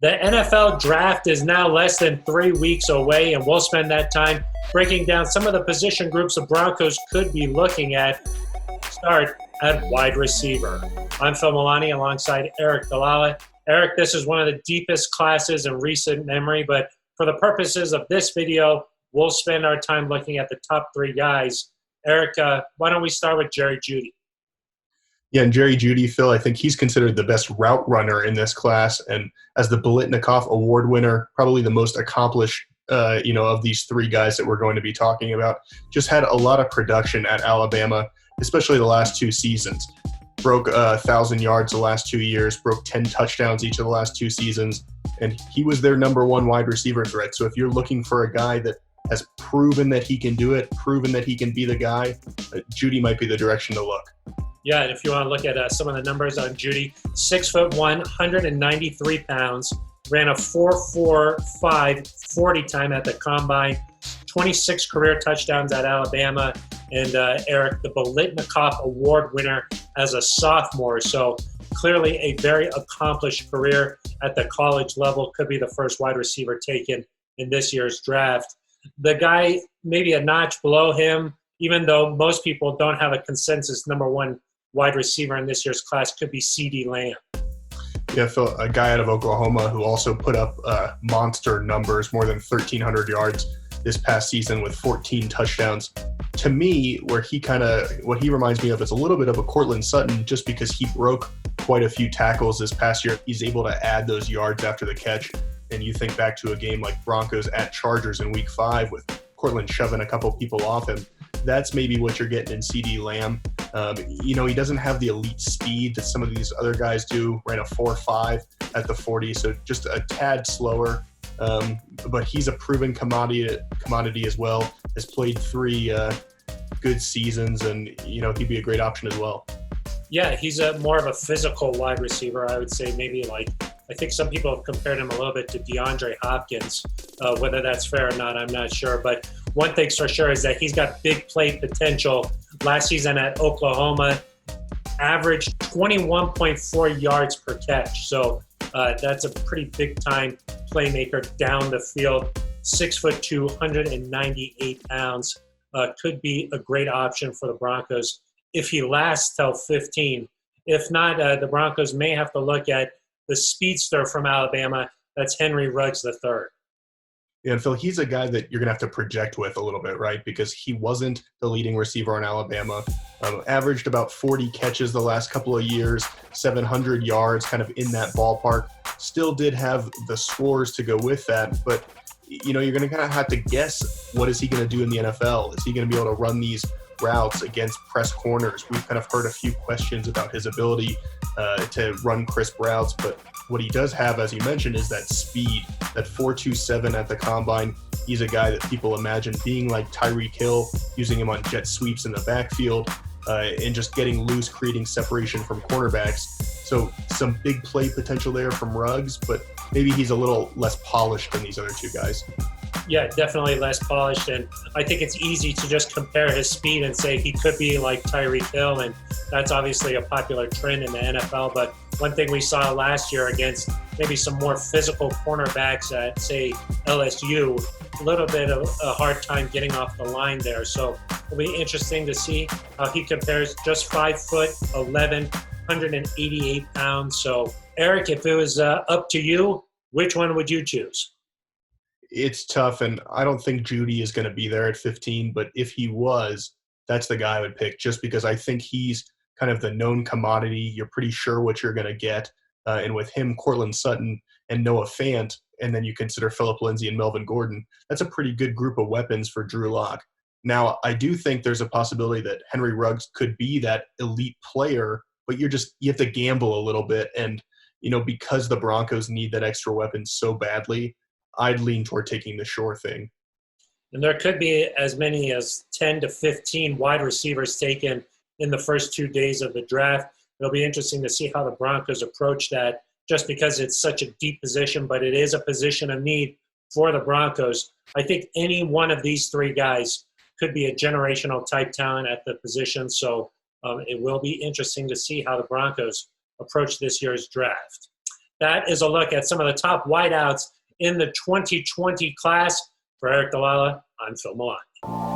The NFL draft is now less than 3 weeks away, and we'll spend that time breaking down some of the position groups the Broncos could be looking at. Start at wide receiver. I'm Phil Milani alongside Eric Dalala. Eric, this is one of the deepest classes in recent memory, but for the purposes of this video, we'll spend our time looking at the top three guys. Eric, why don't we start with Jerry Jeudy? Yeah, and Jerry Jeudy, Phil, I think he's considered the best route runner in this class, and as the Biletnikoff Award winner, probably the most accomplished, of these three guys that we're going to be talking about. Just had a lot of production at Alabama, especially the last two seasons. Broke 1,000 yards the last 2 years, broke 10 touchdowns each of the last two seasons, and he was their number one wide receiver threat. So if you're looking for a guy that has proven that he can do it, proven that he can be the guy, Jeudy might be the direction to look. Yeah, and if you want to look at some of the numbers on Jeudy, 6'1", 193 pounds, ran a 4.45 40 time at the combine, 26 career touchdowns at Alabama, and Eric, the Biletnikoff Award winner as a sophomore. So clearly a very accomplished career at the college level. Could be the first wide receiver taken in this year's draft. The guy maybe a notch below him, even though most people don't have a consensus number one wide receiver in this year's class, could be CeeDee Lamb. Yeah, Phil, a guy out of Oklahoma who also put up monster numbers, more than 1,300 yards this past season with 14 touchdowns. To me, what he reminds me of is a little bit of a Cortland Sutton, just because he broke quite a few tackles this past year. He's able to add those yards after the catch. And you think back to a game like Broncos at Chargers in Week 5 with Cortland shoving a couple people off him. That's maybe what you're getting in CeeDee Lamb. He doesn't have the elite speed that some of these other guys do. Ran a 4.5 at the 40, so just a tad slower. But he's a proven commodity as well. Has played 3 good seasons, and he'd be a great option as well. Yeah, he's more of a physical wide receiver, I would say. Maybe I think some people have compared him a little bit to DeAndre Hopkins. Whether that's fair or not, I'm not sure. But one thing's for sure is that he's got big play potential. Last season at Oklahoma, averaged 21.4 yards per catch. So that's a pretty big-time playmaker down the field. 6'2", 198 pounds. Could be a great option for the Broncos if he lasts till 15. If not, the Broncos may have to look at the speedster from Alabama. That's Henry Ruggs III. Yeah, and Phil, he's a guy that you're going to have to project with a little bit, right? Because he wasn't the leading receiver in Alabama. Averaged about 40 catches the last couple of years, 700 yards, kind of in that ballpark. Still did have the scores to go with that, but you're going to kind of have to guess, what is he going to do in the NFL? Is he going to be able to run these routes against press corners? We've kind of heard a few questions about his ability to run crisp routes, but what he does have, as you mentioned, is that speed, that 4.27 at the combine. He's a guy that people imagine being like Tyreek Hill, using him on jet sweeps in the backfield, and just getting loose, creating separation from cornerbacks. So some big play potential there from Ruggs, but maybe he's a little less polished than these other two guys. Yeah, definitely less polished, and I think it's easy to just compare his speed and say he could be like Tyreek Hill, and that's obviously a popular trend in the NFL. But one thing we saw last year against maybe some more physical cornerbacks at, say, LSU, a little bit of a hard time getting off the line there. So it'll be interesting to see how he compares. Just 5'11", 188 pounds. So, Eric, if it was up to you, which one would you choose? It's tough, and I don't think Jeudy is going to be there at 15, but if he was, that's the guy I would pick, just because I think he's kind of the known commodity. You're pretty sure what you're going to get. And with him, Cortland Sutton, and Noah Fant, and then you consider Phillip Lindsay and Melvin Gordon, that's a pretty good group of weapons for Drew Lock. Now, I do think there's a possibility that Henry Ruggs could be that elite player, but you have to gamble a little bit. And, because the Broncos need that extra weapon so badly, I'd lean toward taking the sure thing. And there could be as many as 10 to 15 wide receivers taken in the first 2 days of the draft. It'll be interesting to see how the Broncos approach that, just because it's such a deep position, but it is a position of need for the Broncos. I think any one of these three guys could be a generational type talent at the position. So it will be interesting to see how the Broncos approach this year's draft. that is a look at some of the top wideouts in the 2020 class. For Eric Dalala, I'm Phil Milani.